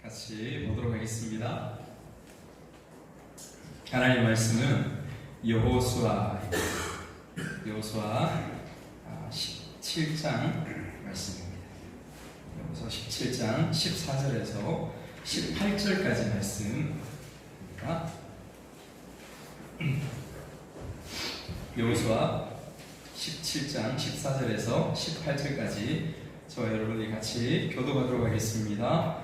같이 보도록 하겠습니다. 하나님 말씀은 여호수아 17장 말씀입니다. 여호수아 17장 14절에서 18절까지 말씀입니다. 여호수아 17장 14절에서 18절까지 저와 여러분이 같이 교독하도록 하겠습니다.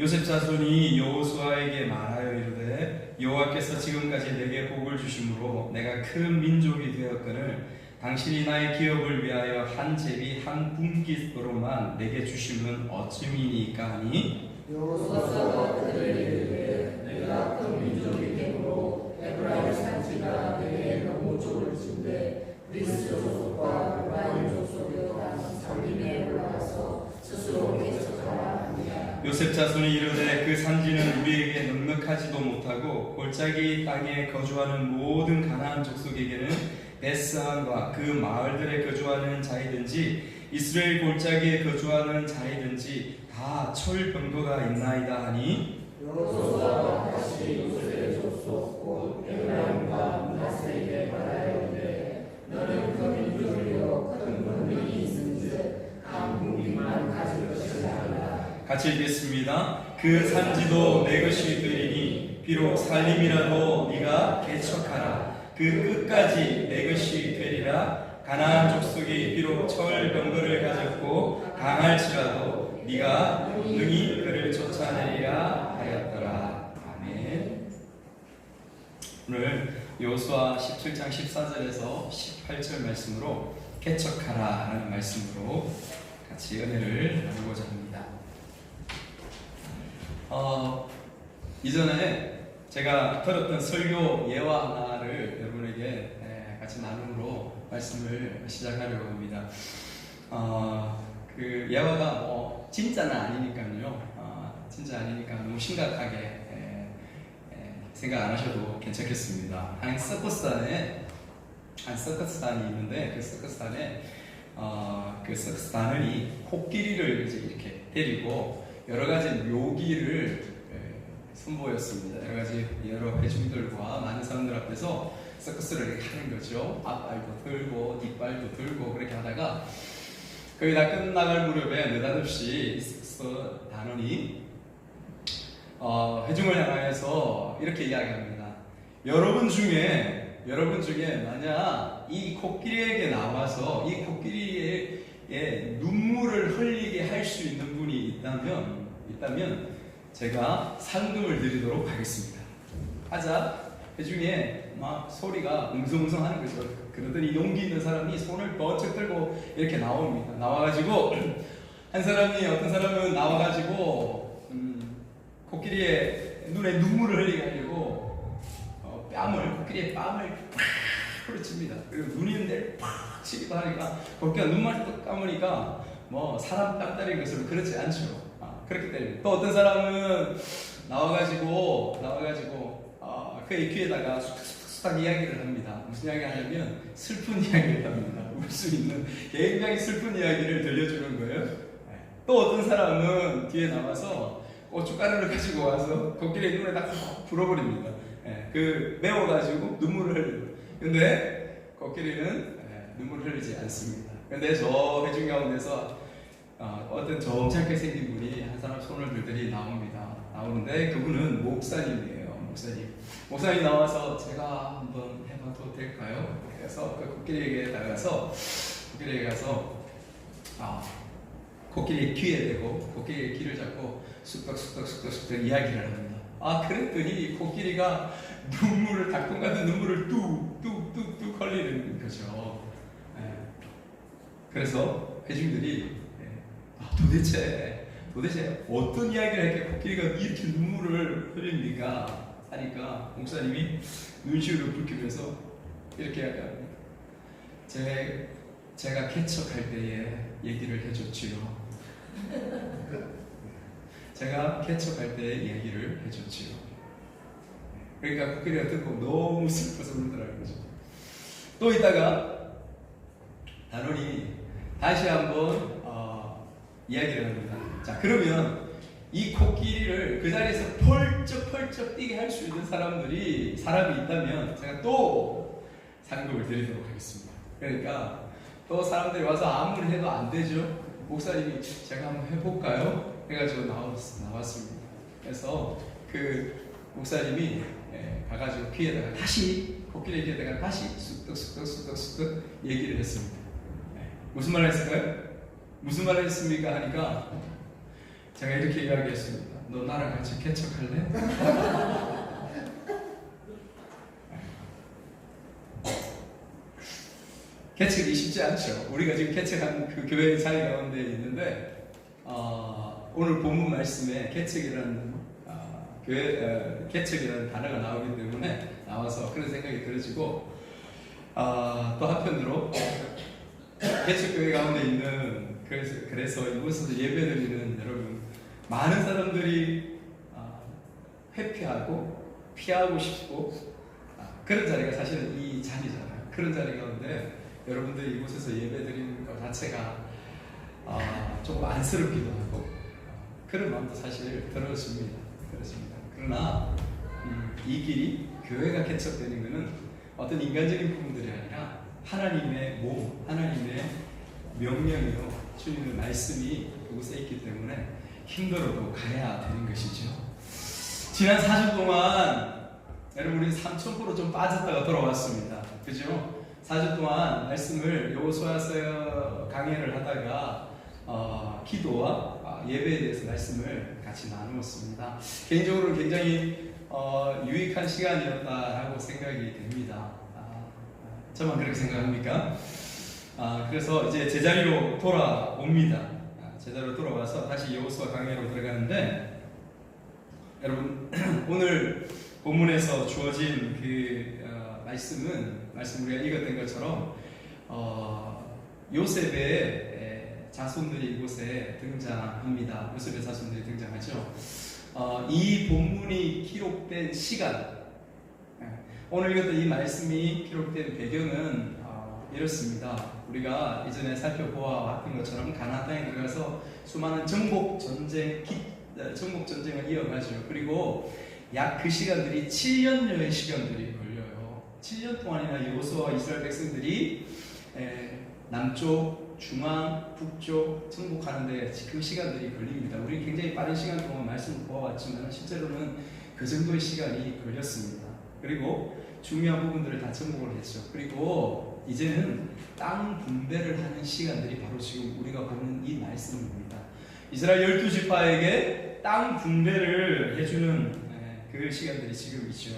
요셉 자손이 여호수아에게 말하여 이르되 여호와께서 지금까지 내게 복을 주심으로 내가 큰 민족이 되었거늘 당신이 나의 기업을 위하여 한 제비 한 분깃으로만 내게 주심은 어찌미니까 하니 여호수아가 그들에게 이르되 내가 큰 민족이 되므로 에브라임 산지가 내게 너무 족을 준대 그리스 족속과 에브라임 족속에 관한 살림에 올라가서 스스로 개척하라 하니라. 요셉 자손이 이르되 그 산지는 우리에게 넉넉하지도 못하고 골짜기 땅에 거주하는 모든 가나안 족속에게는 베스안과 그 마을들에 거주하는 자이든지 이스라엘 골짜기에 거주하는 자이든지 다 철병거가 있나이다 하니 여호수아가 다시 요셉의 족속 곧 에브라임과 므낫세에게 말하였는데 너는 그 민족이여 큰 권능이 있은즉 한 국민만 가질 것이라 하라. 같이 읽겠습니다. 그 산지도 내 것이 되리니 비록 살림이라도 네가 개척하라. 그 끝까지 내 것이 되리라. 가나안 족속이 비록 철병거를 가졌고 강할지라도 네가 능히 그를 쫓아내리라 하였더라. 아멘. 오늘 여호수아 17장 14절에서 18절 말씀으로 개척하라 하는 말씀으로 같이 은혜를 나누고자 합니다. 이전에 제가 들었던 설교 예화 하나를 여러분에게 같이 나눔으로 말씀을 시작하려고 합니다. 그 예화가 진짜는 아니니까요. 진짜 아니니까 너무 심각하게 생각 안 하셔도 괜찮겠습니다. 한 서커스단이 있는데 그 서커스단이 코끼리를 이렇게 데리고 여러 가지 묘기를 선보였습니다. 여러 회중들과 많은 사람들 앞에서 서커스를 이렇게 하는 거죠. 앞발도 들고 뒷발도 들고 그렇게 하다가 거의 다 끝나갈 무렵에 느닷없이 단원이 회중을 향하여서 이렇게 이야기합니다. 여러분 중에 만약 이 코끼리에게 나와서 이 코끼리의 눈물을 흘리게 할 수 있는 분이 있다면 제가 상금을 드리도록 하겠습니다. 하자 회중에 막 소리가 웅성웅성하는 거죠. 그러더니 용기 있는 사람이 손을 번쩍 들고 이렇게 나옵니다. 나와가지고 어떤 사람은 나와가지고 코끼리의 눈에 눈물을 흘리게 하려고 코끼리의 뺨을 팍 후려칩니다. 그리고 눈 있는 데를 팍 치기도 하니까 코끼리가 눈만 감으니까 뭐 사람 뺨 때리는 것으로 그렇지 않죠. 그렇기 때문에 또 어떤 사람은 나와가지고 그의 귀에다가 수탁수탁 이야기를 합니다. 무슨 이야기 하냐면 슬픈 이야기를 합니다. 울 수 있는 굉장히 슬픈 이야기를 들려주는 거예요. 또 어떤 사람은 뒤에 나와서 고춧가루를 가지고 와서 코끼리 눈에 다 불어버립니다. 그 매워가지고 눈물을 흘려요. 근데 코끼리는 눈물을 흘리지 않습니다. 근데 저 회중 가운데서 어떤 점잖게 생긴 분이 한 사람 손을 들더니 나오는데 그분은 목사님이에요. 목사님 나와서 제가 한번 해봐도 될까요? 그래서 그 코끼리에게 가서 코끼리 귀에 대고 코끼리의 귀를 잡고 쑥덕쑥덕 이야기를 합니다. 그랬더니 코끼리가 닭똥 같은 눈물을 뚝뚝뚝뚝 흘리는 거죠. 그래서 회중들이 도대체 어떤 이야기를 했기에 코끼리가 이렇게 눈물을 흘립니까? 하니까 목사님이 눈시울을 붉히면서 이렇게 이야기합니다. 제가 개척할 때에 얘기를 해줬지요. 제가 개척할 때에 얘기를 해줬지요. 그러니까 코끼리가 듣고 너무 슬퍼서 울더라는 거죠. 또 이따가 단원이 다시 한번 이야기를 합니다. 자, 그러면 이 코끼리를 그 자리에서 펄쩍펄쩍 뛰게 할 수 있는 사람이 있다면 제가 또 상급을 드리도록 하겠습니다. 그러니까 또 사람들이 와서 아무리 해도 안 되죠. 목사님이 제가 한번 해볼까요? 해가지고 나왔습니다. 그래서 그 목사님이 가가지고 귀에다가 다시 코끼리 귀에다가 다시 쑥덕쑥덕 얘기를 했습니다. 무슨 말을 했을까요? 무슨 말을 했습니까? 하니까 제가 이렇게 이야기했습니다. 너 나랑 같이 개척할래? 개척이 쉽지 않죠. 우리가 지금 개척한 그 교회 자리 가운데 있는데 오늘 본문 말씀에 개척이라는 개척이라는 단어가 나오기 때문에 나와서 그런 생각이 들어지고 또 한편으로 개척교회 가운데 있는 그래서 이곳에서 예배드리는 여러분 많은 사람들이 회피하고 피하고 싶고 그런 자리가 사실은 이 자리잖아요. 그런 자리 가운데 여러분들이 이곳에서 예배드리는 것 자체가 조금 안쓰럽기도 하고 그런 마음도 사실 들어집니다. 그러나 이 길이 교회가 개척되는 것은 어떤 인간적인 부분들이 아니라 하나님의 몸, 하나님의 명령이요 주님의 말씀이 그곳에 있기 때문에 힘들어도 가야 되는 것이죠. 지난 4주 동안 여러분 우리 3,000% 좀 빠졌다가 돌아왔습니다. 그죠? 4주 동안 말씀을 여호수아서 강해를 하다가 기도와 예배에 대해서 말씀을 같이 나누었습니다. 개인적으로 굉장히 유익한 시간이었다라고 생각이 됩니다. 저만 그렇게 생각합니까? 그래서 이제 제자리로 돌아옵니다. 제자리로 돌아와서 다시 여호수아 강해로 들어가는데 여러분 오늘 본문에서 주어진 그 말씀 우리가 읽었던 것처럼 요셉의 자손들이 이곳에 등장합니다. 요셉의 자손들이 등장하죠. 이 본문이 기록된 시간, 오늘 읽었던 이 말씀이 기록된 배경은 이렇습니다. 우리가 이전에 살펴보았던 것처럼 가나안 땅에 들어가서 수많은 정복 전쟁을 이어가죠. 그리고 약 그 시간들이 7년여의 시간들이 걸려요. 7년 동안이나 여호수아와 이스라엘 백성들이 남쪽, 중앙, 북쪽 정복하는데 그 시간들이 걸립니다. 우리 굉장히 빠른 시간 동안 말씀을 보아왔지만 실제로는 그 정도의 시간이 걸렸습니다. 그리고 중요한 부분들을 다 정복을 했죠. 그리고 이제는 땅 분배를 하는 시간들이 바로 지금 우리가 보는 이 말씀입니다. 이스라엘 12지파에게 땅 분배를 해주는 그 시간들이 지금 있죠.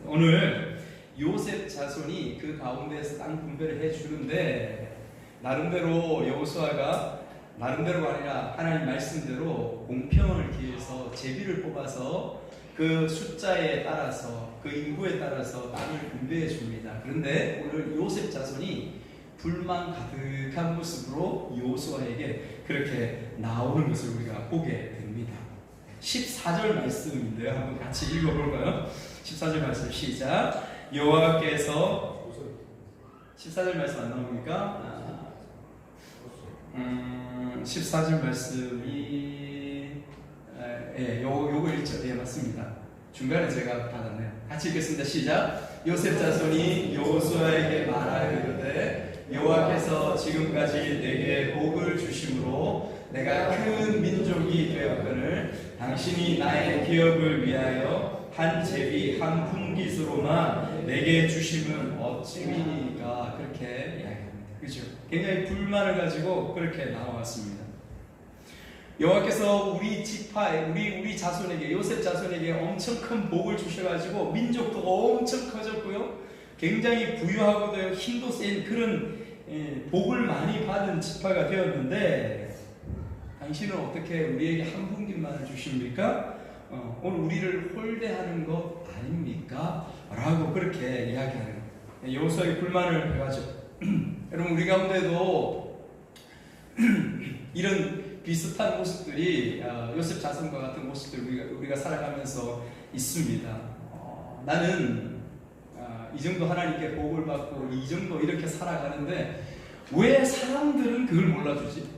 오늘 요셉 자손이 그 가운데에서 땅 분배를 해주는데 나름대로 여호수아가 나름대로가 아니라 하나님 말씀대로 공평을 기해서 제비를 뽑아서 그 숫자에 따라서 그 인구에 따라서 땅을 분배해 줍니다. 그런데 오늘 요셉 자손이 불만 가득한 모습으로 여호수아에게 그렇게 나오는 것을 우리가 보게 됩니다. 14절 말씀인데요. 한번 같이 읽어볼까요? 14절 말씀 시작. 여호와께서 14절 말씀 안 나옵니까? 14절 말씀이 요거 읽죠. 예, 맞습니다. 중간에 제가 받았네요. 같이 읽겠습니다. 시작. 요셉 자손이 여호수아에게 말하기를 여호와께서 지금까지 내게 복을 주심으로 내가 큰 민족이 되었거늘 당신이 나의 기업을 위하여 한 제비 한 분깃으로만 내게 주심은 어찌미니까 그렇게 이야기합니다. 그렇죠? 굉장히 불만을 가지고 그렇게 나왔습니다. 여호와께서 우리 지파에 우리 자손에게 요셉 자손에게 엄청 큰 복을 주셔가지고 민족도 엄청 커졌고요. 굉장히 부유하고도 힘도 센 그런 복을 많이 받은 지파가 되었는데 당신은 어떻게 우리에게 한 분깃만을 주십니까? 오늘 우리를 홀대하는 것 아닙니까? 라고 그렇게 이야기하는 여호수아의 불만을 가지고 여러분 우리 가운데도 이런 비슷한 모습들이 요셉 자손과 같은 모습들 우리가 살아가면서 있습니다. 나는 이 정도 하나님께 복을 받고 이 정도 이렇게 살아가는데 왜 사람들은 그걸 몰라주지?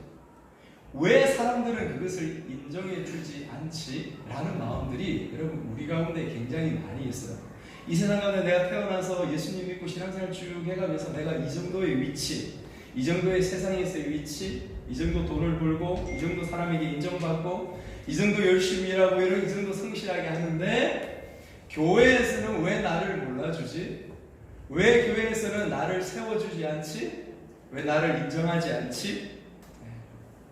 왜 사람들은 그것을 인정해 주지 않지? 라는 마음들이 여러분 우리 가운데 굉장히 많이 있어요. 이 세상 가운데 내가 태어나서 예수님 믿고 신앙생활 쭉 해가면서 내가 이 정도의 위치, 이 정도의 세상에서의 위치, 이 정도 돈을 벌고, 이 정도 사람에게 인정받고, 이 정도 열심히 일하고, 이 정도 성실하게 하는데 교회에서는 왜 나를 몰라주지? 왜 교회에서는 나를 세워주지 않지? 왜 나를 인정하지 않지?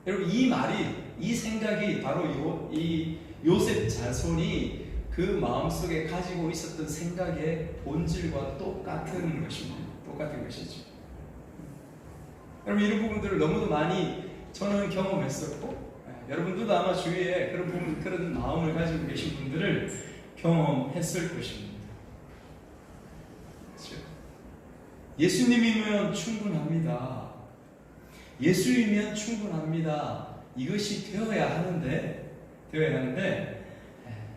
여러분 이 말이, 이 생각이 바로 이 요셉 자손이 그 마음속에 가지고 있었던 생각의 본질과 똑같은 것입니다. 똑같은 것이죠. 여러분 이런 부분들을 너무도 많이 저는 경험했었고, 여러분들도 아마 주위에 그런 부분, 그런 마음을 가지고 계신 분들을 경험했을 것입니다. 그렇죠? 예수님이면 충분합니다. 예수이면 충분합니다. 이것이 되어야 하는데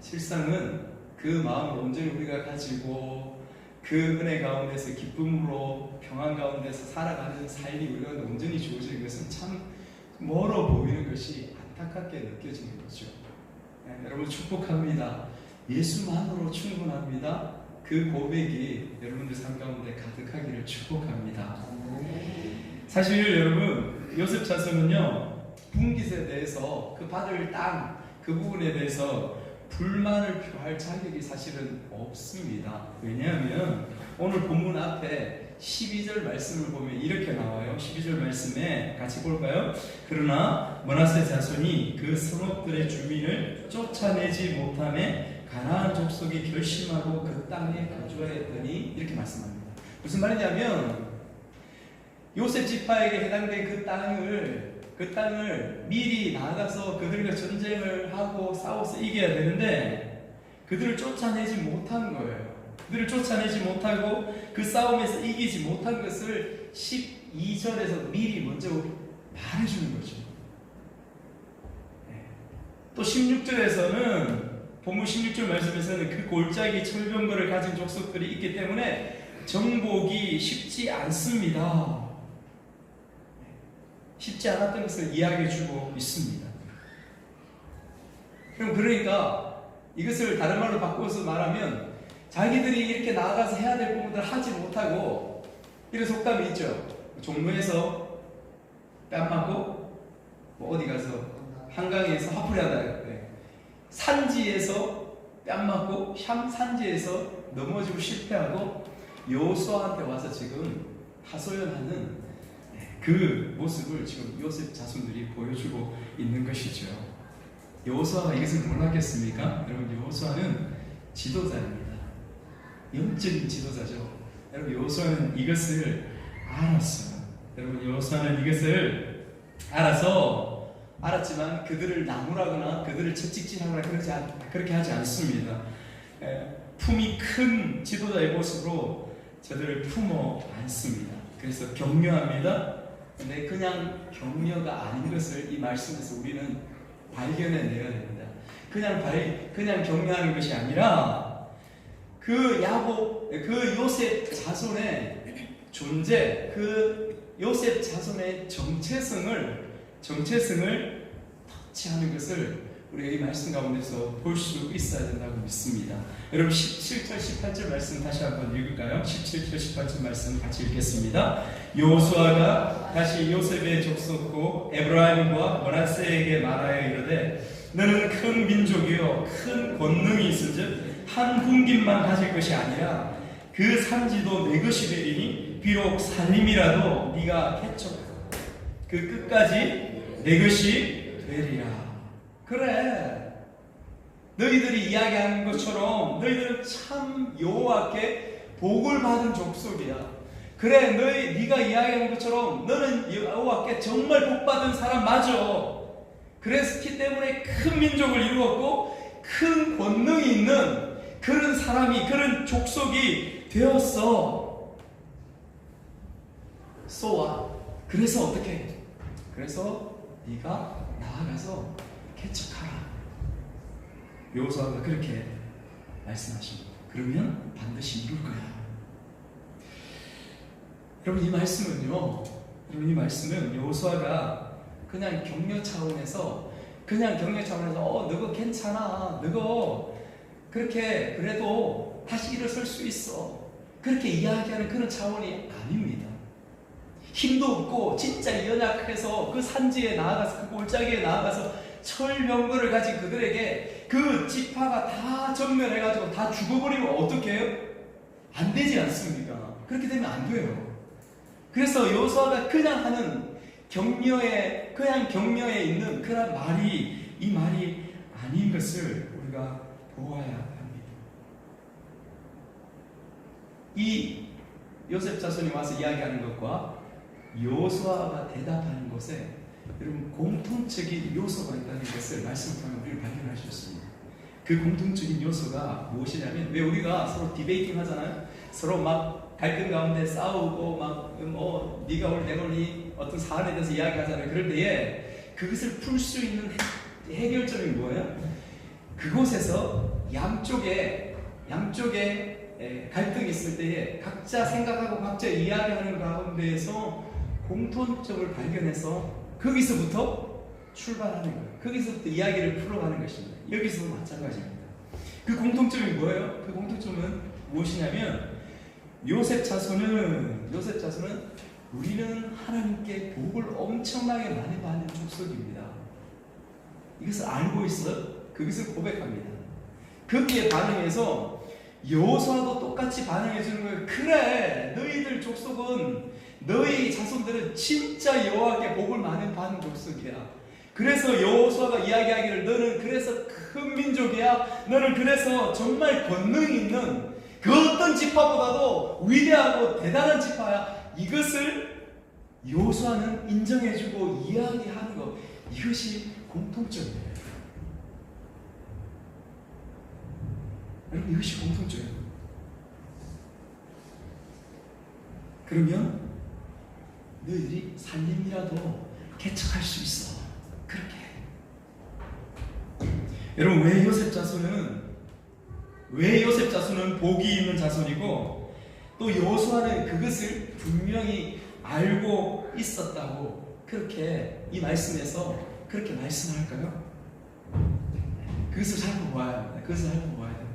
실상은 그 마음을 온전히 우리가 가지고 그 은혜 가운데서 기쁨으로 평안 가운데서 살아가는 삶이 우리가 온전히 주어지는 것은 참 멀어 보이는 것이 안타깝게 느껴지는 거죠. 여러분 축복합니다. 예수만으로 충분합니다. 그 고백이 여러분들 삶 가운데 가득하기를 축복합니다. 사실 여러분 요셉 자손은요 분깃에 대해서 그 받을 땅 그 부분에 대해서 불만을 표할 자격이 사실은 없습니다. 왜냐하면 오늘 본문 앞에 12절 말씀을 보면 이렇게 나와요. 12절 말씀에 같이 볼까요? 그러나 므낫세 자손이 그 성읍들의 주민을 쫓아내지 못하매 가나안 족속이 결심하고 그 땅에 거주하였더니 이렇게 말씀합니다. 무슨 말이냐면 요셉 지파에게 해당된 그 땅을 미리 나가서 그들과 전쟁을 하고 싸워서 이겨야 되는데 그들을 쫓아내지 못한 거예요. 그들을 쫓아내지 못하고 그 싸움에서 이기지 못한 것을 12절에서 미리 먼저 말해주는 거죠. 또 16절에서는 본문 16절 말씀에서는 그 골짜기 철병거를 가진 족속들이 있기 때문에 정복이 쉽지 않습니다. 쉽지 않았던 것을 이야기해주고 있습니다. 그럼 그러니까 이것을 다른 말로 바꿔서 말하면 자기들이 이렇게 나아가서 해야 될 부분들을 하지 못하고 이런 속담이 있죠. 종로에서 뺨 맞고 어디 가서 한강에서 화풀이 하다. 산지에서 뺨 맞고 산지에서 넘어지고 실패하고 여호수아한테 와서 지금 하소연하는 그 모습을 지금 요셉 자손들이 보여주고 있는 것이죠. 여호수아가 이것을 몰랐겠습니까? 여러분 여호수아는 지도자입니다. 영적인 지도자죠. 여러분 여호수아는 이것을 알았어요. 여러분 여호수아는 이것을 알았지만 그들을 나무라거나 그들을 채찍질하거나 그렇게 하지 않습니다. 품이 큰 지도자의 모습으로 저들을 품어 안습니다. 그래서 격려합니다. 근데 그냥 격려가 아닌 것을 이 말씀에서 우리는 발견해내야 됩니다. 그냥 격려하는 것이 아니라 그 요셉 자손의 존재, 그 요셉 자손의 정체성을 터치하는 것을 우리가 이 말씀 가운데서 볼 수 있어야 된다고 믿습니다. 여러분 17절 18절 말씀 다시 한번 읽을까요? 17절 18절 말씀 같이 읽겠습니다. 여호수아가 다시 요셉의 족속고 에브라임과 므낫세에게 말하여 이르되 너는 큰 민족이요 큰 권능이 있은즉 한 분깃만 가질 것이 아니라 그 산지도 내 것이 되리니 비록 살림이라도 네가 개척하고 그 끝까지 내 것이 되리라. 그래, 너희들이 이야기하는 것처럼 너희들은 참 여호와께 복을 받은 족속이야. 그래, 네가 이야기하는 것처럼 너는 여호와께 정말 복 받은 사람 맞아. 그랬기 때문에 큰 민족을 이루었고 큰 권능이 있는 그런 사람이, 그런 족속이 되었어. 그래서 어떻게? 그래서 네가 나아가서 개척하라. 여호수아가 그렇게 말씀하십니다. 그러면 반드시 이룰 거야. 여러분 이 말씀은 여호수아가 그냥 격려 차원에서 너거 괜찮아, 너거 그렇게 그래도 다시 일어설 수 있어, 그렇게 이야기하는 그런 차원이 아닙니다. 힘도 없고 진짜 연약해서 그 산지에 나아가서 그 골짜기에 나아가서 철명거를 가진 그들에게 그 지파가 다 전멸해가지고 다 죽어버리면 어떻게 해요? 안 되지 않습니까? 그렇게 되면 안 돼요. 그래서 여호수아가 그냥 하는 그냥 격려에 있는 그런 말이 이 말이 아닌 것을 우리가 보아야 합니다. 이 요셉 자손이 와서 이야기하는 것과 여호수아가 대답하는 것에 여러분 공통적인 요소가 있다는 것을 말씀을 통해 우리를 발견할 수 있습니다. 그 공통적인 요소가 무엇이냐면, 왜 우리가 서로 디베이팅 하잖아요. 서로 막 갈등 가운데 싸우고 막 네가 옳니 내가 옳니 어떤 사안에 대해서 이야기하잖아요. 그럴 때에 그것을 풀 수 있는 해결점이 뭐예요? 그곳에서 양쪽에 갈등이 있을 때에 각자 생각하고 각자 이야기하는 가운데에서 공통점을 발견해서 거기서부터 출발하는 거예요. 거기서부터 이야기를 풀어가는 것입니다. 여기서도 마찬가지입니다. 그 공통점이 뭐예요? 그 공통점은 무엇이냐면, 요셉 자손은 우리는 하나님께 복을 엄청나게 많이 받는 족속입니다. 이것을 알고 있어요. 그것을 고백합니다. 거기에 반응해서 여호수아도 똑같이 반응해 주는 거예요. 그래, 너희들 족속은, 너희 자손들은 진짜 여호와께 복을 많이 받는 족속이야. 그래서 여호수아가 이야기하기를 너는 그래서 큰 민족이야. 너는 그래서 정말 권능 있는 그 어떤 지파보다도 위대하고 대단한 지파야. 이것을 여호수아는 인정해주고 이야기하는 것, 이것이 공통점이에요. 여러분, 이것이 공통점이에요. 그러면 너희들이 살림이라도 개척할 수 있어. 그렇게. 여러분, 왜 요셉 자손은 복이 있는 자손이고, 또 여호수아는 그것을 분명히 알고 있었다고 그렇게 이 말씀에서 그렇게 말씀할까요? 그것을 살펴봐야 합니다. 그것을 살펴봐야 돼요.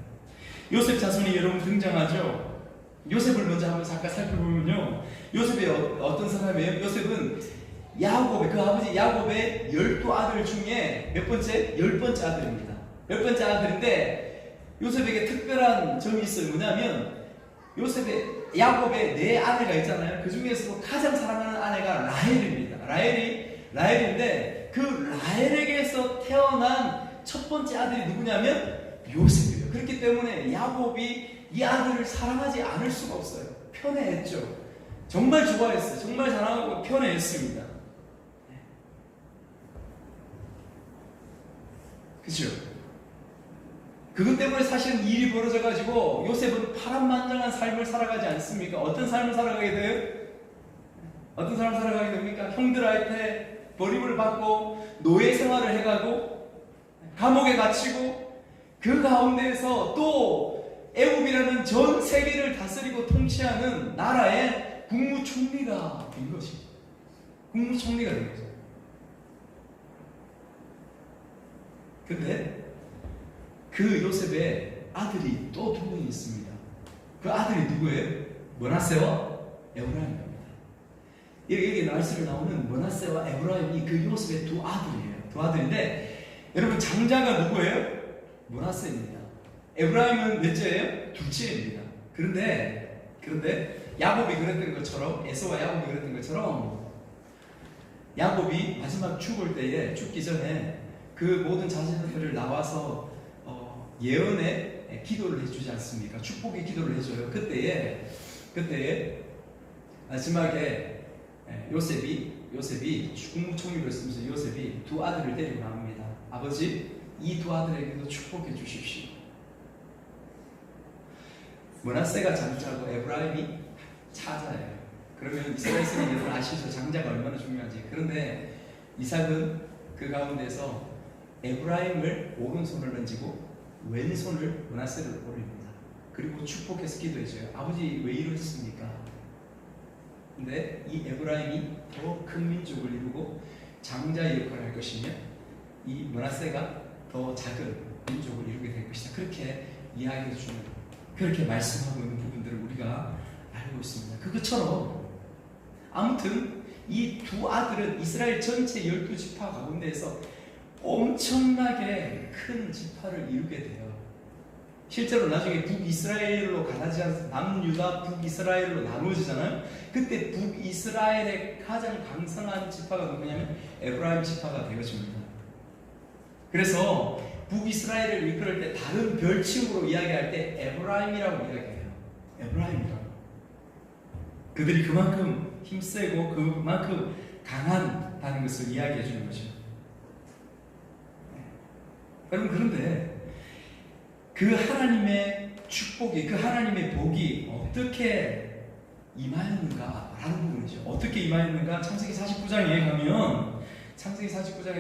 요셉 자손이 여러분 등장하죠. 요셉을 먼저 한번 잠깐 살펴보면요, 요셉이 어떤 사람이에요? 요셉은 야곱의, 그 아버지 야곱의 12아들 중에 몇 번째? 10번째 아들입니다. 10번째 아들인데, 요셉에게 특별한 점이 있어요. 뭐냐면, 야곱의 4아내가 있잖아요. 그 중에서도 가장 사랑하는 아내가 라헬입니다. 라헬인데, 그 라헬에게서 태어난 첫 번째 아들이 누구냐면 요셉이에요. 그렇기 때문에 야곱이 이 아들을 사랑하지 않을 수가 없어요. 편애했죠. 정말 좋아했어요. 정말 사랑하고 편애했습니다. 그렇죠? 그것 때문에 사실은 일이 벌어져가지고 요셉은 파란만장한 삶을 살아가지 않습니까? 어떤 삶을 살아가게 돼요? 어떤 삶을 살아가게 됩니까? 형들한테 버림을 받고 노예 생활을 해가고 감옥에 갇히고, 그 가운데에서 또 애굽이라는 전 세계를 다스리고 통치하는 나라의 국무총리가 된 것이죠. 국무총리가 된 거죠. 근데 그 요셉의 아들이 또 2명이 있습니다. 그 아들이 누구예요? 므낫세와 에브라임입니다. 여기 말씀에 나오는 므낫세와 에브라임이 그 요셉의 2아들이에요. 2아들인데, 여러분 장자가 누구예요? 므낫세입니다. 에브라임은 몇째예요? 둘째입니다. 그런데 야곱이 그랬던 것처럼, 에서와 야곱이 그랬던 것처럼, 야곱이 마지막 죽기 전에 그 모든 자손들을 나와서 예언의 기도를 해주지 않습니까? 축복의 기도를 해줘요. 그때에 마지막에 요셉이 국무총리로 있으면서 요셉이 2아들을 데리고 나옵니다. 아버지, 이 2아들에게도 축복해 주십시오. 므낫세가 장자고 에브라임이 차자예요. 그러면 이스라엘 선생님 여러분 아시죠? 장자가 얼마나 중요한지. 그런데 이삭은 그 가운데서 에브라임을 오른손을 던지고 왼손을 므낫세를 올립니다. 그리고 축복해서 기도해줘요. 아버지 왜 이러셨습니까? 근데 이 에브라임이 더 큰 민족을 이루고 장자의 역할을 할 것이며 이 므낫세가 더 작은 민족을 이루게 될 것이다. 그렇게 이야기해 주는, 그렇게 말씀하고 있는 부분들을 우리가 알고 있습니다. 그것처럼 아무튼 이 두 아들은 이스라엘 전체 12지파 가운데에서 엄청나게 큰 지파를 이루게 돼요. 실제로 나중에 북이스라엘로 갈라지지 않습니까? 남유다 북이스라엘로 나누어지잖아요. 그때 북이스라엘의 가장 강성한 지파가 누구냐면 에브라임 지파가 되어집니다. 그래서 북이스라엘을 이끌을 때 다른 별칭으로 이야기할 때 에브라임이라고 이야기해요. 에브라임이라고. 그들이 그만큼 힘세고 그만큼 강한다는 것을 이야기해 주는 거죠. 여러분, 그런데 그 하나님의 축복이, 그 하나님의 복이 어떻게 임하였는가 라는 부분이죠. 어떻게 임하였는가? 창세기 49장에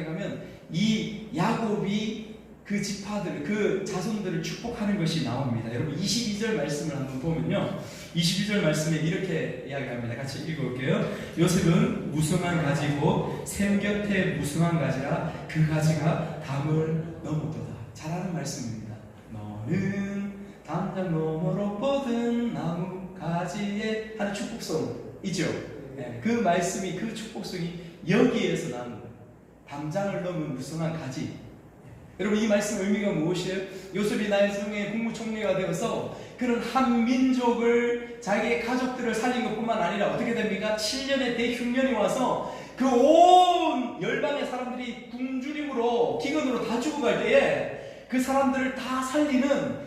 가면 이 야곱이 그 지파들, 그 자손들을 축복하는 것이 나옵니다. 여러분 22절 말씀을 한번 보면요, 22절 말씀에 이렇게 이야기합니다. 같이 읽어볼게요. 요셉은 무성한 가지고 샘 곁에 무성한 가지라 그 가지가 담을 넘었도다. 잘 아는 말씀입니다. 너는 담장 너머로 뻗은 나무 가지에 하는 축복성이죠. 네, 그 말씀이, 그 축복성이 여기에서 나는 거예요. 담장을 넘은 무성한 가지. 여러분, 이 말씀 의미가 무엇이에요? 요셉이 나중에 국무총리가 되어서 그런 한 민족을, 자기의 가족들을 살린 것뿐만 아니라 어떻게 됩니까? 7년의 대흉년이 와서 그 온 열방의 사람들이 굶주림으로, 기근으로 다 죽어갈 때에 그 사람들을 다 살리는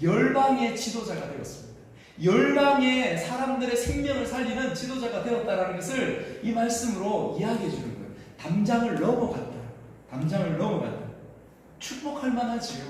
열방의 지도자가 되었습니다. 열방의 사람들의 생명을 살리는 지도자가 되었다는 것을 이 말씀으로 이야기해 주는 거예요. 담장을 넘어갔다. 담장을 넘어갔다. 축복할 만하지요.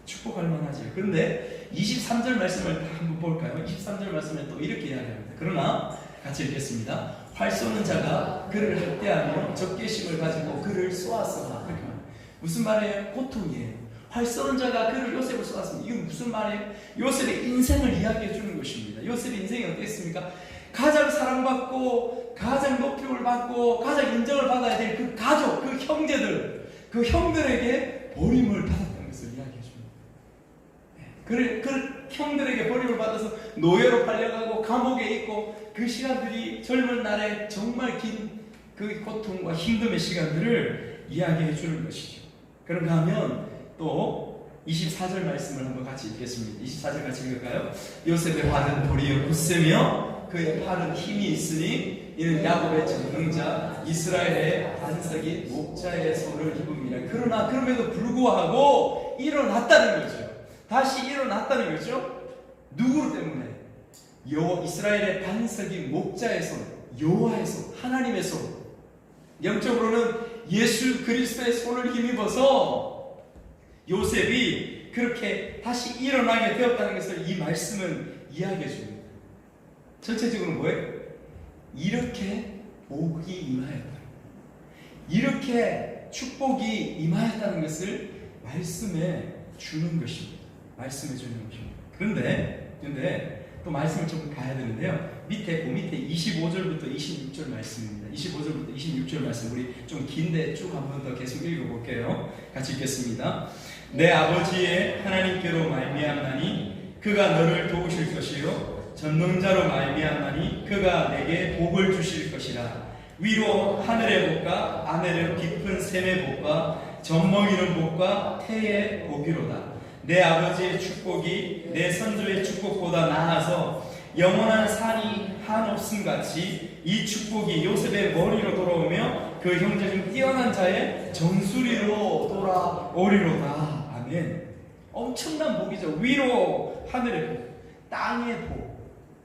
축복할 만하지요. 그런데 23절 말씀을 한번 볼까요? 23절 말씀에 또 이렇게 이야기합니다. 그러나 같이 읽겠습니다. 활 쏘는 자가 그를 학대하며 적개심을 가지고 그를 쏘았으나. 그렇게 말합니다. 무슨 말이에요? 고통이에요. 활 쏘는 자가 그를, 요셉을 쏘았습니다. 이건 무슨 말이에요? 요셉의 인생을 이야기해 주는 것입니다. 요셉의 인생이 어땠습니까? 가장 사랑받고 가장 높임을 받고 가장 인정을 받아야 될 그 가족, 그 형제들, 그 형들에게 버림을 받았다는 것을 이야기해 줍니다. 그 형들에게 버림을 받아서 노예로 팔려가고 감옥에 있고 그 시간들이 젊은 날에 정말 긴 그 고통과 힘듦의 시간들을 이야기해 주는 것이죠. 그런가 하면 또 24절 말씀을 한번 같이 읽겠습니다. 24절 같이 읽을까요? 요셉의 발은 도리어 굳세며 그의 팔은 힘이 있으니 이는 야곱의 전능자 이스라엘의 반석이 목자의 손을 입음이라. 그러나 그럼에도 불구하고 일어났다는 거죠. 다시 일어났다는 거죠. 누구 때문에? 이스라엘의 반석이 목자의 손, 여호와의 손, 하나님의 손. 영적으로는 예수 그리스도의 손을 힘입어서 요셉이 그렇게 다시 일어나게 되었다는 것을 이 말씀은 이야기해 줍니다. 전체적으로 뭐예요? 이렇게 복이 임하였다. 이렇게 축복이 임하였다는 것을 말씀해 주는 것입니다. 말씀해 주는 것입니다. 그런데 또 말씀을 좀 가야 되는데요. 밑에 25절부터 26절 말씀입니다. 25절부터 26절 말씀 우리 좀 긴데 쭉 한 번 더 계속 읽어볼게요. 같이 읽겠습니다. 내 아버지의 하나님께로 말미암나니 그가 너를 도우실 것이요 전능자로 말미암나니 그가 내게 복을 주실 것이라. 위로 하늘의 복과 아래로 깊은 샘의 복과 젖먹이는 복과 태의 복이로다. 내 아버지의 축복이 내 선조의 축복보다 나아서 영원한 산이 한없음 같이 이 축복이 요셉의 머리로 돌아오며 그 형제 중 뛰어난 자의 정수리로 돌아오리로다. 아멘. 엄청난 복이죠. 위로 하늘의 복, 땅의 복,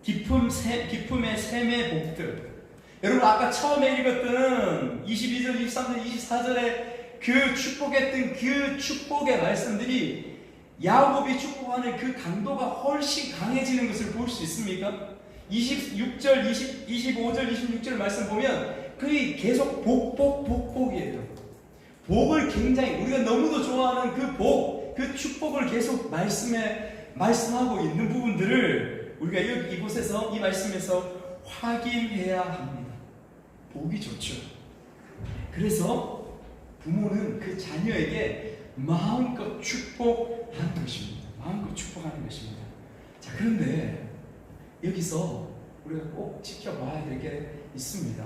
깊음의 샘의 복들. 여러분 아까 처음에 읽었던 22절, 23절, 24절에 그 축복했던 그 축복의 말씀들이 야곱이 축복하는 그 강도가 훨씬 강해지는 것을 볼 수 있습니까? 26절, 25절, 26절 말씀 보면 그게 계속 복이에요. 복을 굉장히 우리가 너무도 좋아하는 그 복, 그 축복을 계속 말씀하고 있는 부분들을 우리가 이곳에서 이 말씀에서 확인해야 합니다. 복이 좋죠. 그래서 부모는 그 자녀에게 마음껏 축복하는 것입니다. 마음껏 축복하는 것입니다. 자, 그런데 여기서 우리가 꼭 지켜봐야 될 게 있습니다.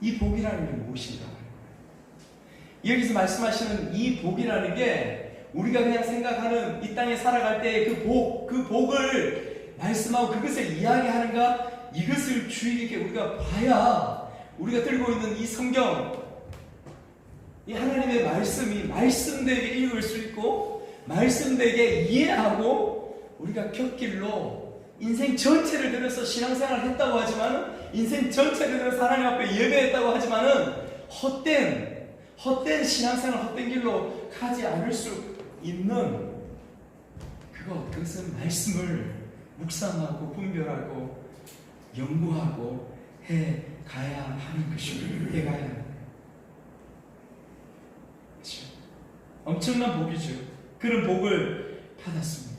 이 복이라는 게 무엇인가? 여기서 말씀하시는 이 복이라는 게 우리가 그냥 생각하는 이 땅에 살아갈 때의 그 복을 말씀하고 그것을 이야기하는가? 이것을 주의 깊게 우리가 봐야 우리가 들고 있는 이 성경, 이 하나님의 말씀이 말씀되게 읽을 수 있고 말씀되게 이해하고 우리가 곁길로 인생 전체를 들여서 신앙생활을 했다고 하지만 인생 전체를 들여서 하나님 앞에 예배했다고 하지만은 헛된 신앙생활, 헛된 길로 가지 않을 수 있는 그것은 말씀을 묵상하고 분별하고 연구하고 해 가야 하는 것입니다. 해 가야 하는 것이죠. 엄청난 복이죠. 그런 복을 받았습니다.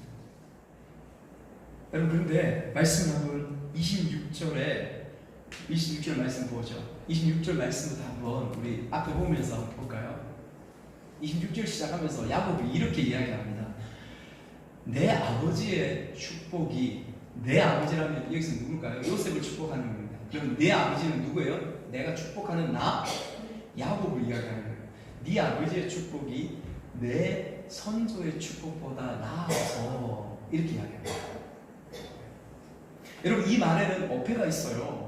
여러분, 그런데 말씀 한번 26절 말씀 보죠. 26절 말씀부터 한번 우리 앞에 보면서 한번 볼까요? 26절 시작하면서 야곱이 이렇게 이야기합니다. 내 아버지의 축복이, 내 아버지라면 여기서 누굴까요? 요셉을 축복하는 겁니다. 그럼 내 아버지는 누구예요? 내가 축복하는 나 야곱을 이야기하는 거예요. 네 아버지의 축복이 내 선조의 축복보다 나아서, 이렇게 이야기합니다. 여러분, 이 말에는 어폐가 있어요.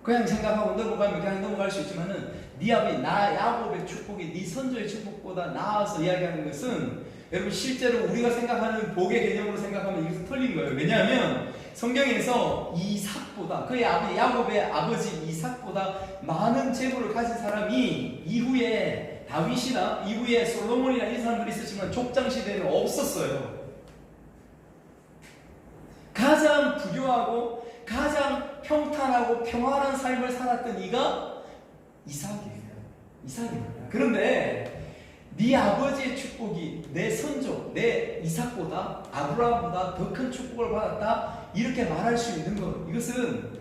그냥 생각하고 넘어가면 그냥 넘어갈 수 있지만은 네 아버지 나 야곱의 축복이 네 선조의 축복보다 나아서 이야기하는 것은, 여러분, 실제로 우리가 생각하는 복의 개념으로 생각하면 이것은 틀린 거예요. 왜냐하면 성경에서 이삭보다, 그의 아버지 야곱의 아버지 이삭보다 많은 재물을 가진 사람이 이후에 다윗이나 이후에 솔로몬이나 이 사람들이 있었지만 족장 시대에는 없었어요. 가장 부유하고 가장 평탄하고 평안한 삶을 살았던 이가 이삭이에요. 이삭입니다. 그런데 네 아버지의 축복이 내 선조, 내 이삭보다, 아브라함보다 더 큰 축복을 받았다, 이렇게 말할 수 있는 것, 이것은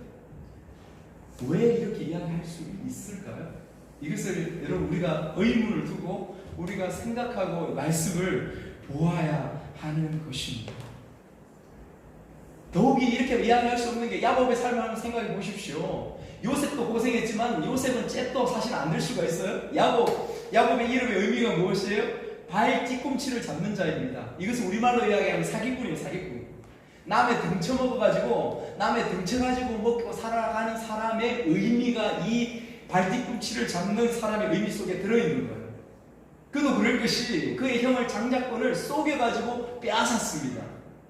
왜 이렇게 이야기할 수 있을까요? 이것을 여러분 우리가 의문을 두고 우리가 생각하고 말씀을 보아야 하는 것입니다. 더욱이 이렇게 이야기할 수 없는 게 야곱의 삶을 한번 생각해 보십시오. 요셉도 고생했지만 요셉은 잽도 사실 안 될 수가 있어요. 야곱의 이름의 의미가 무엇이에요? 발 뒤꿈치를 잡는 자입니다. 이것은 우리말로 이야기하면 사기꾼이에요. 사기꾼. 남의 등쳐먹어가지고 남의 등쳐가지고 먹고 살아가는 사람의 의미가 이 발 뒤꿈치를 잡는 사람의 의미 속에 들어있는 거예요. 그도 그럴 것이 그의 형을 장자권을 속여가지고 빼앗았습니다.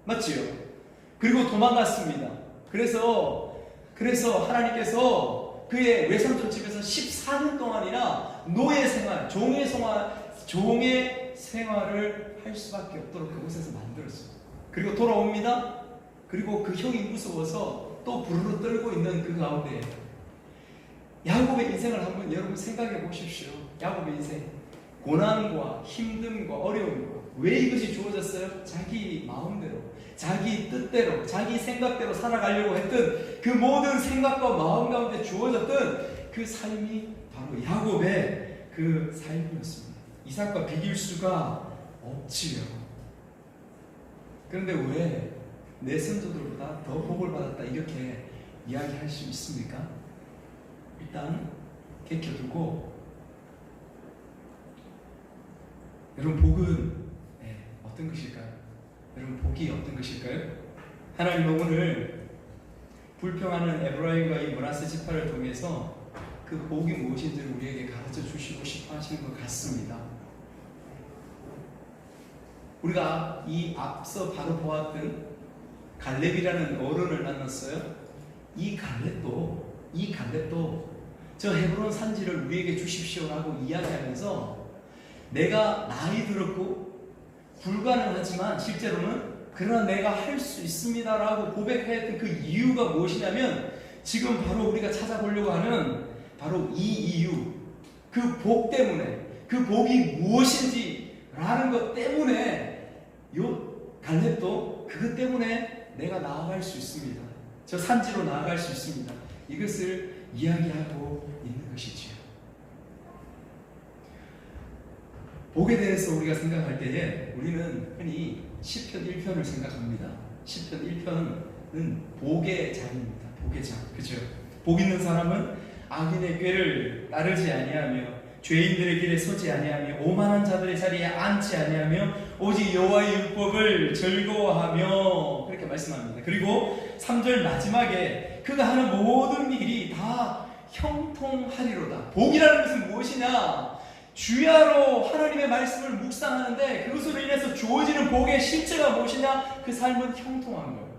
맞지요? 그리고 도망갔습니다. 그래서 하나님께서 그의 외삼촌 집에서 14년 동안이나 노예 생활, 종의 생활을 할 수밖에 없도록 그곳에서 만들었어요. 그리고 돌아옵니다. 그리고 그 형이 무서워서 또 부르르 떨고 있는 그 가운데 야곱의 인생을 한번 여러분 생각해 보십시오. 야곱의 인생, 고난과 힘듦과 어려움과, 왜 이것이 주어졌어요? 자기 마음대로, 자기 뜻대로, 자기 생각대로 살아가려고 했던 그 모든 생각과 마음 가운데 주어졌던 그 삶이 바로 야곱의 그 삶이었습니다. 이삭과 비길 수가 없지요. 그런데 왜 내 선조들보다 더 복을 받았다, 이렇게 이야기할 수 있습니까? 일단 개켜두고, 여러분, 복은 어떤 것일까요? 여러분, 복이 어떤 것일까요? 하나님은 오늘 불평하는 에브라임과 이 므낫세 지파를 통해서 그 복이 무엇인지를 우리에게 가르쳐 주시고 싶어 하시는 것 같습니다. 우리가 이 앞서 바로 보았던 갈렙이라는 어른을 만났어요. 이 갈렙도 저 헤브론 산지를 우리에게 주십시오라고 이야기하면서 내가 나이 들었고 불가능하지만 실제로는 그러나 내가 할 수 있습니다라고 고백했던 그 이유가 무엇이냐면, 지금 바로 우리가 찾아보려고 하는 바로 이 이유, 그 복 때문에, 그 복이 무엇인지라는 것 때문에 요 갈렙도 그것 때문에 내가 나아갈 수 있습니다. 저 산지로 나아갈 수 있습니다. 이것을 이야기하고 살고 있는 것이지요. 복에 대해서 우리가 생각할 때에 우리는 흔히 시편 1편을 생각합니다. 시편 1편은 복의 장입니다. 복의 장. 그죠? 복 있는 사람은 악인의 꾀를 따르지 아니하며 죄인들의 길에 서지 아니하며 오만한 자들의 자리에 앉지 아니하며 오직 여호와의 율법을 즐거워하며 그렇게 말씀합니다. 그리고 3절 마지막에 그가 하는 모든 일이 다 형통하리로다. 복이라는 것은 무엇이냐? 주야로 하나님의 말씀을 묵상하는데 그것으로 인해서 주어지는 복의 실체가 무엇이냐? 그 삶은 형통한 거예요.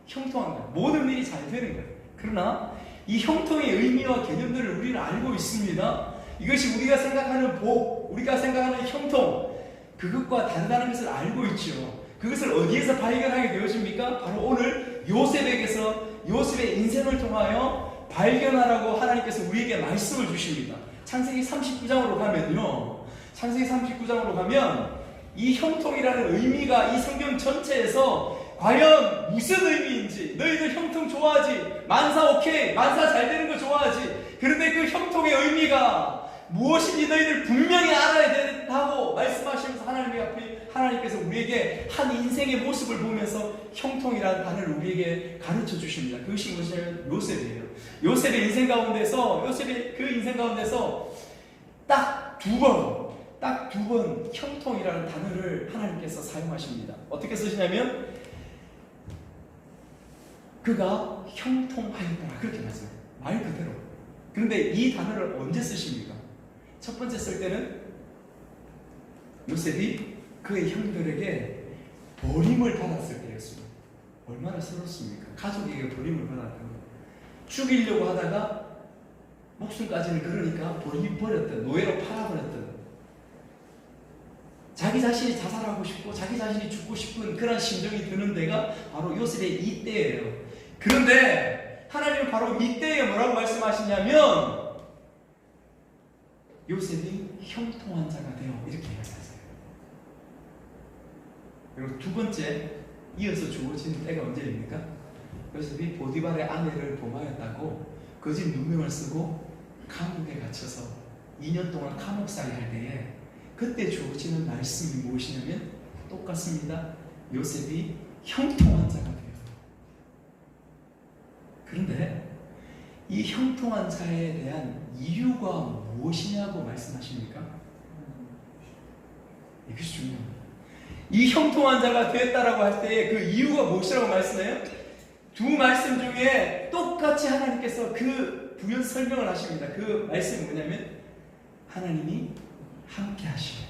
형통한 거예요. 모든 일이 잘 되는 거예요. 그러나 이 형통의 의미와 개념들을 우리는 알고 있습니다. 이것이 우리가 생각하는 복, 우리가 생각하는 형통, 그것과 다르다는 것을 알고 있죠. 그것을 어디에서 발견하게 되어집니까? 바로 오늘 요셉에게서 요셉의 인생을 통하여 발견하라고 하나님께서 우리에게 말씀을 주십니다. 창세기 39장으로 가면요. 창세기 39장으로 가면 이 형통이라는 의미가 이 성경 전체에서 과연 무슨 의미인지, 너희들 형통 좋아하지? 만사 오케이, 만사 잘 되는 거 좋아하지? 그런데 그 형통의 의미가 무엇인지 너희들 분명히 알아야 된다고 말씀하시면서 하나님께서 우리에게 한 인생의 모습을 보면서 형통이라는 단어를 우리에게 가르쳐 주십니다. 그것이 무엇이냐면 요셉이에요. 요셉의 인생 가운데서 딱 두 번 형통이라는 단어를 하나님께서 사용하십니다. 어떻게 쓰시냐면 그가 형통하였더라 그렇게 말씀해요. 말 그대로. 그런데 이 단어를 언제 쓰십니까? 첫 번째 쓸 때는 요셉이 그의 형들에게 버림을 받았을 때였습니다. 얼마나 서럽습니까? 가족에게 버림을 받았던 거예요. 죽이려고 하다가 목숨까지는 그러니까 버렸던, 노예로 팔아버렸던, 자기 자신이 자살하고 싶고 자기 자신이 죽고 싶은 그런 심정이 드는 데가 바로 요셉의 이때예요. 그런데 하나님은 바로 이때에 뭐라고 말씀하시냐면 요셉이 형통한 자가 되어 이렇게 이야기하세요. 그리고 두 번째 이어서 주어지는 때가 언제입니까? 요셉이 보디발의 아내를 범하였다고 거짓 누명을 쓰고 감옥에 갇혀서 2년 동안 감옥살이 할 때에 그때 주어지는 말씀이 무엇이냐면 똑같습니다. 요셉이 형통한 자가 돼요. 그런데 이 형통한 자에 대한 이유가 무엇이냐고 말씀하십니까? 이것이 중요합니다. 이 형통한 자가 되었다라고 할 때에 그 이유가 무엇이라고 말씀해요? 두 말씀 중에 똑같이 하나님께서 그 부연 설명을 하십니다. 그 말씀이 뭐냐면 하나님이 함께 하시네.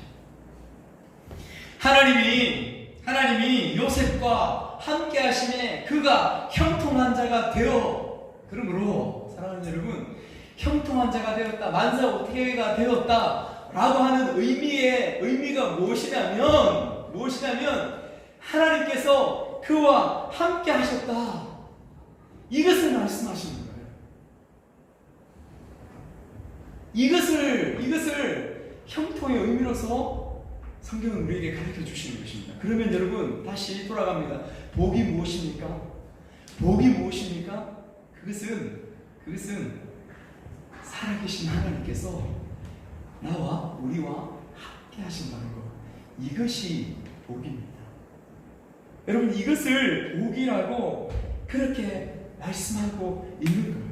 하나님이 요셉과 함께 하심에 그가 형통한 자가 되어, 그러므로 사랑하는 여러분, 형통한 자가 되었다, 만사 오태가 되었다 라고 하는 의미가 무엇이냐면 하나님께서 그와 함께 하셨다, 이것을 말씀하시는 거예요. 이것을 형통의 의미로서 성경은 우리에게 가르쳐 주시는 것입니다. 그러면 여러분 다시 돌아갑니다. 복이 무엇입니까? 그것은 살아계신 하나님께서 나와 우리와 함께 하신다는 것, 이것이 복입니다. 여러분 이것을 복이라고 그렇게 말씀하고 있는 거예요.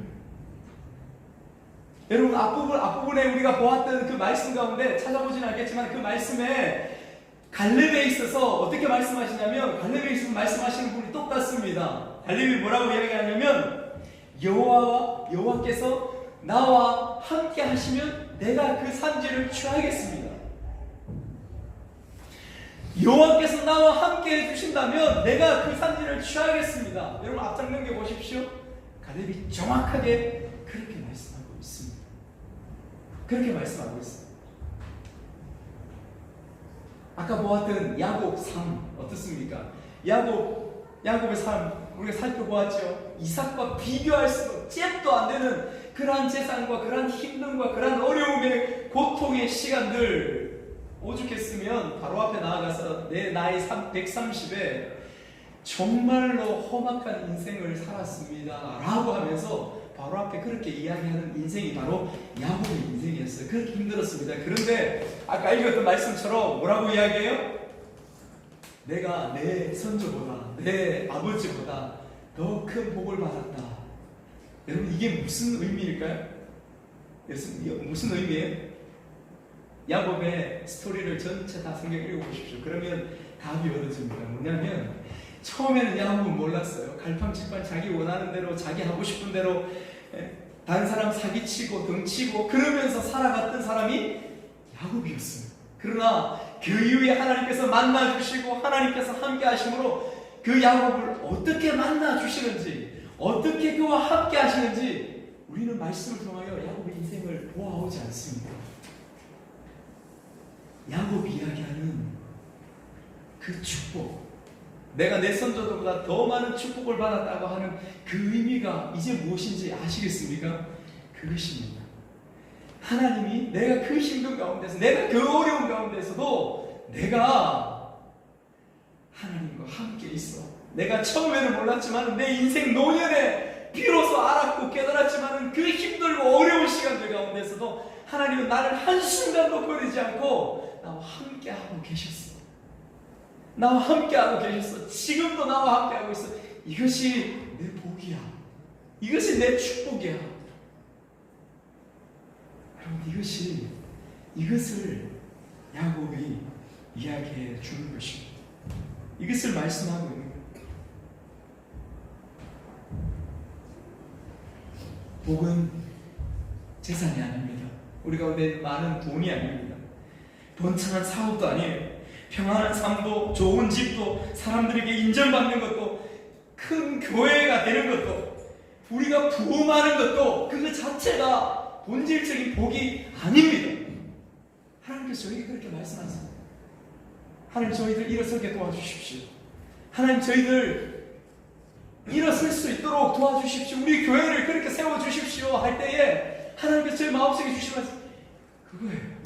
여러분 앞부분에 우리가 보았던 그 말씀 가운데 찾아보지는 않겠지만 그 말씀에 갈렙에 있어서 어떻게 말씀하시냐면, 갈렙에 있어서 말씀하시는 분이 똑같습니다. 갈렙이 뭐라고 이야기하냐면 여호와께서 나와 함께 하시면 내가 그 산지를 취하겠습니다. 여호와께서 나와 함께 해주신다면 내가 그 산지를 취하겠습니다. 여러분 앞장 넘겨보십시오. 갈렙이 정확하게 그렇게 말씀하고 있습니다. 그렇게 말씀하고 있습니다. 아까 보았던 야곱 삶 어떻습니까? 야곱의 삶 우리가 살펴보았죠. 이삭과 비교할 수도 잽도 안 되는 그러한 재산과 그러한 힘듦과 그러한 어려움의 고통의 시간들, 오죽했으면 바로 앞에 나아가서 내 나이 130에 정말로 험악한 인생을 살았습니다 라고 하면서 바로 앞에 그렇게 이야기하는 인생이 바로 야곱의 인생이었어요. 그렇게 힘들었습니다. 그런데 아까 읽었던 말씀처럼 뭐라고 이야기해요? 내가 내 선조보다 내 아버지보다 더 큰 복을 받았다. 여러분 이게 무슨 의미일까요? 무슨 의미예요? 야곱의 스토리를 전체 다 성경 읽어보십시오. 그러면 답이 얻어집니다. 뭐냐면 처음에는 야곱은 몰랐어요. 갈팡질팡 자기 원하는 대로 자기 하고 싶은 대로 다른 사람 사기치고 덩치고 그러면서 살아갔던 사람이 야곱이었어요. 그러나 그 이후에 하나님께서 만나주시고 하나님께서 함께 하심으로 그 야곱을 어떻게 만나주시는지 어떻게 그와 함께 하시는지 우리는 말씀을 통하여 야곱의 인생을 보아오지 않습니다. 야곱이 이야기하는 그 축복, 내가 내 선조들보다 더 많은 축복을 받았다고 하는 그 의미가 이제 무엇인지 아시겠습니까? 그것입니다. 하나님이 내가 그 힘든 가운데서, 내가 그 어려운 가운데서도 내가 하나님과 함께 있어. 내가 처음에는 몰랐지만 내 인생 노년에 비로소 알았고 깨달았지만 그 힘들고 어려운 시간들 가운데서도 하나님은 나를 한순간도 버리지 않고 나와 함께하고 계셨어. 나와 함께하고 계셨어. 지금도 나와 함께하고 있어. 이것이 내 복이야. 이것이 내 축복이야. 여러분 이것을 야곱이 이야기해 주는 것입니다. 이것을 말씀하고 있는 거예요. 복은 재산이 아닙니다. 우리 가운데 많은 돈이 아닙니다. 번창한 사업도 아니에요. 평안한 삶도, 좋은 집도, 사람들에게 인정받는 것도, 큰 교회가 되는 것도, 우리가 부흥하는 것도 그 자체가 본질적인 복이 아닙니다. 하나님께서 저에게 그렇게 말씀하세요. 하나님 저희들 일어서게 도와주십시오. 하나님 저희들 일어설 수 있도록 도와주십시오. 우리 교회를 그렇게 세워주십시오 할 때에 하나님께서 저희 마음속에 주시는 말씀 그거예요.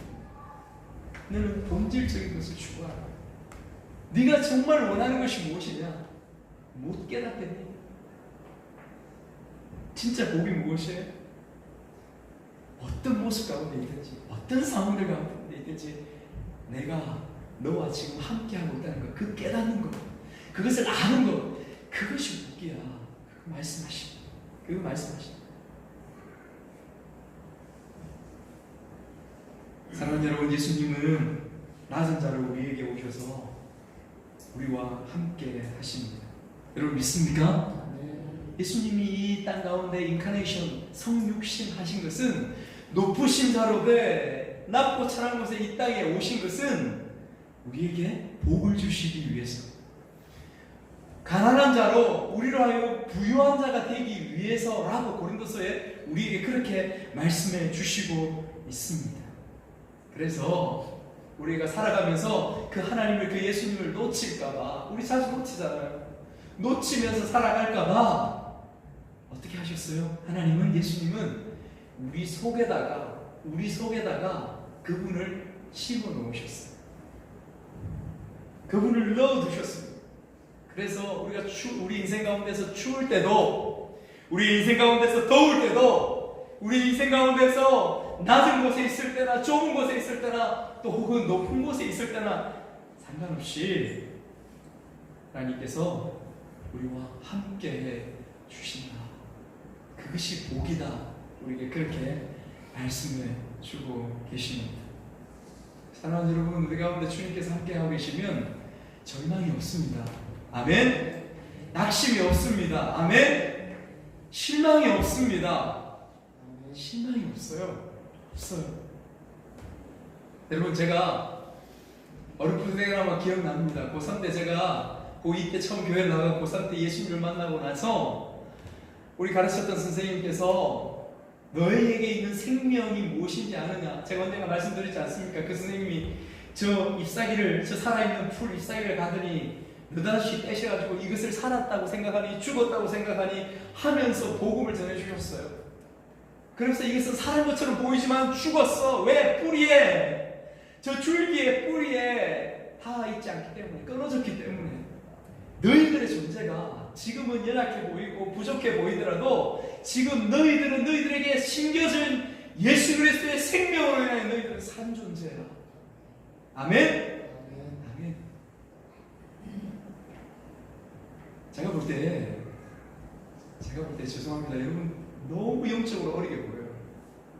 너는 본질적인 것을 추구하라. 네가 정말 원하는 것이 무엇이냐? 못 깨닫겠니? 진짜 복이 무엇이에요? 어떤 모습 가운데 있든지 어떤 상황들 가운데 있든지 내가 너와 지금 함께하고 있다는 것, 그 깨닫는 것, 그것을 아는 것, 그것이 복이야. 그거 말씀하십니다. 그거 말씀하십니다. 사랑하는 여러분, 예수님은 낮은 자로 우리에게 오셔서 우리와 함께 하십니다. 여러분 믿습니까? 예수님이 이 땅 가운데 인카네이션, 성육신 하신 것은 높으신 자로 돼 낮고 찬한 곳에 이 땅에 오신 것은 우리에게 복을 주시기 위해서, 가난한 자로 우리로 하여금 부유한 자가 되기 위해서라고 고린도서에 우리에게 그렇게 말씀해 주시고 있습니다. 그래서 우리가 살아가면서 그 하나님을, 그 예수님을 놓칠까봐, 우리 자주 놓치잖아요. 놓치면서 살아갈까봐 어떻게 하셨어요? 하나님은, 예수님은 우리 속에다가 그분을 심어 놓으셨어요. 그분을 넣어 두셨습니다. 그래서 우리가 우리 인생 가운데서 추울 때도, 우리 인생 가운데서 더울 때도, 우리 인생 가운데서 낮은 곳에 있을 때나 좁은 곳에 있을 때나 또 혹은 높은 곳에 있을 때나 상관없이 하나님께서 우리와 함께해 주신다. 그것이 복이다. 우리에게 그렇게 말씀해 주고 계십니다. 사랑하는 여러분, 우리 가운데 주님께서 함께하고 계시면 절망이 없습니다. 아멘. 낙심이 없습니다. 아멘. 실망이 없습니다. 실망이 없어요. 여러분, 제가 어렵을 때가 아마 기억납니다. 고3 때 제가 고2 때 처음 교회를 나가고 고3 때 예수님을 만나고 나서 우리 가르쳤던 선생님께서 너에게 있는 생명이 무엇인지 아느냐, 제가 언젠가 말씀드리지 않습니까? 그 선생님이 저 살아있는 풀 잎사귀를 가더니 느닷없이 떼셔가지고 이것을 살았다고 생각하니 죽었다고 생각하니 하면서 복음을 전해주셨어요. 그래서 이것은 사는 것처럼 보이지만 죽었어. 왜? 뿌리에, 저 줄기의 뿌리에 닿아 있지 않기 때문에, 끊어졌기 때문에. 너희들의 존재가 지금은 연약해 보이고 부족해 보이더라도 지금 너희들은 너희들에게 심겨진 예수 그리스도의 생명으로 인하여 너희들은 산 존재야. 아멘? 아멘. 제가 볼 때 죄송합니다. 여러분 너무 영적으로 어리게 보여요.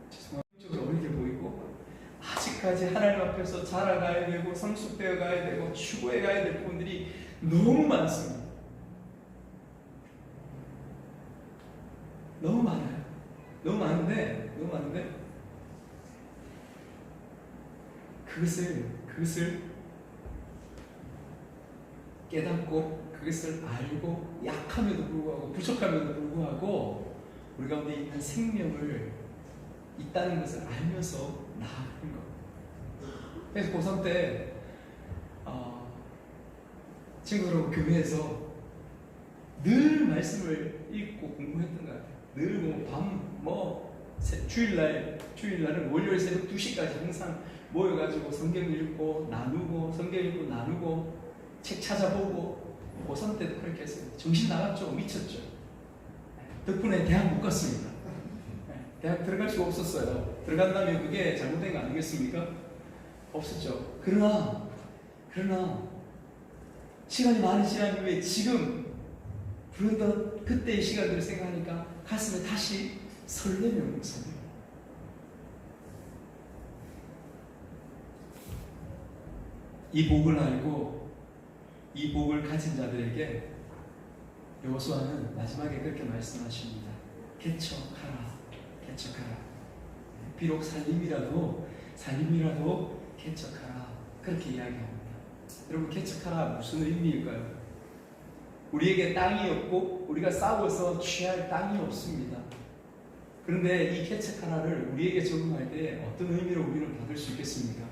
죄송합니다. 영적으로 어리게 보이고 아직까지 하나님 앞에서 자라가야 되고 성숙되어 가야 되고 추구해 가야 될 부분들이 너무 많습니다. 너무 많아요. 너무 많은데 그것을 깨닫고 그것을 알고 약함에도 불구하고 부족함에도 불구하고 우리 가운데 있는 생명을 있다는 것을 알면서 나아가는 것. 그래서 고3 때 친구들하고 교회에서 늘 말씀을 읽고 공부했던 것 같아요. 늘 주일날은 월요일 새벽 2시까지 항상 모여가지고 성경 읽고 나누고 책 찾아보고 고3 때도 그렇게 했어요. 정신 나갔죠. 미쳤죠. 덕분에 대학 못 갔습니다. 대학 들어갈 수가 없었어요. 들어간다면 그게 잘못된 거 아니겠습니까? 없었죠. 그러나 시간이 많이 지난 후에 지금 부르던 그때의 시간들을 생각하니까 가슴에 다시 설레는 목소리. 이 복을 알고 이 복을 가진 자들에게 여호수아는 마지막에 그렇게 말씀하십니다. 개척하라. 비록 살림이라도 개척하라. 그렇게 이야기합니다. 여러분, 개척하라 무슨 의미일까요? 우리에게 땅이 없고 우리가 싸워서 취할 땅이 없습니다. 그런데 이 개척하라를 우리에게 적용할 때 어떤 의미로 우리는 받을 수 있겠습니까?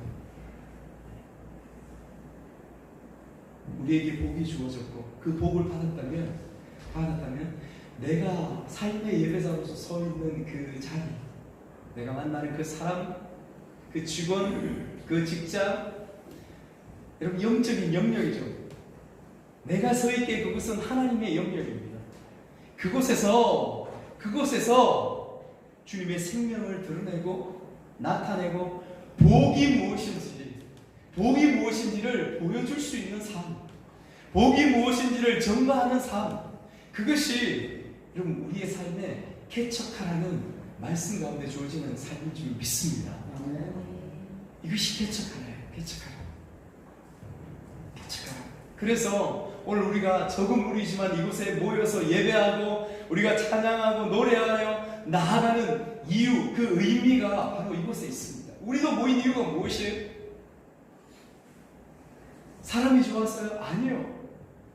우리에게 복이 주어졌고 그 복을 받았다면 내가 삶의 예배자로서 서 있는 그 자리, 내가 만나는 그 사람, 그 직원, 그 직장, 여러분 영적인 영역이죠. 내가 서 있게 그것은 하나님의 영역입니다. 그곳에서 주님의 생명을 드러내고 나타내고 복이 무엇인지를 보여줄 수 있는 삶, 복이 무엇인지를 증거하는 삶, 그것이 여러분 우리의 삶에 개척하라는 말씀 가운데 주어지는 삶인 줄 믿습니다. 이것이 개척하라예요. 개척하라. 그래서 오늘 우리가 적은 무리지만 이곳에 모여서 예배하고 우리가 찬양하고 노래하여 나아가는 이유, 그 의미가 바로 이곳에 있습니다. 우리도 모인 이유가 무엇이에요? 사람이 좋았어요? 아니요.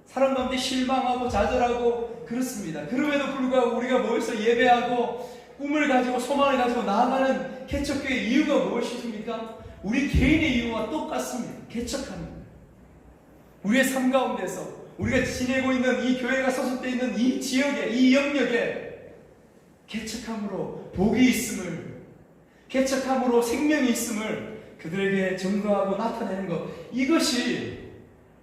사람 가운데 실망하고 좌절하고 그렇습니다. 그럼에도 불구하고 우리가 모여서 예배하고 꿈을 가지고 소망을 가지고 나아가는 개척교회의 이유가 무엇이십니까? 우리 개인의 이유와 똑같습니다. 개척하는 거예요. 우리의 삶 가운데서 우리가 지내고 있는 이 교회가 소속되어 있는 이 지역에, 이 영역에 개척함으로 복이 있음을, 개척함으로 생명이 있음을 그들에게 증거하고 나타내는 것, 이것이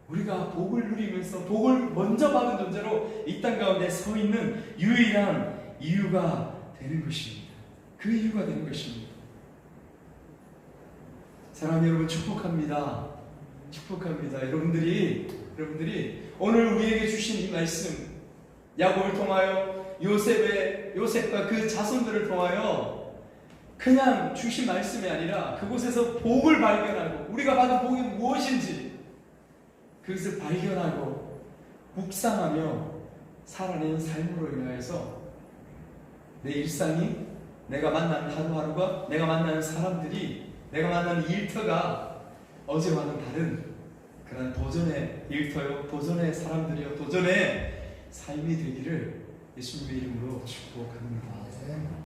우리가 복을 누리면서 복을 먼저 받은 존재로 이 땅 가운데 서 있는 유일한 이유가 되는 것입니다. 그 이유가 되는 것입니다. 사랑하는 여러분, 축복합니다. 여러분들이 오늘 우리에게 주신 이 말씀, 야곱을 통하여 요셉과 그 자손들을 통하여 그냥 주신 말씀이 아니라 그곳에서 복을 발견하고 우리가 받은 복이 무엇인지 그것을 발견하고 묵상하며 살아내는 삶으로 인하여서 내 일상이, 내가 만나는 하루하루가, 내가 만나는 사람들이, 내가 만나는 일터가 어제와는 다른 그런 도전의 일터요, 도전의 사람들이요, 도전의 삶이 되기를 예수님의 이름으로 축복합니다.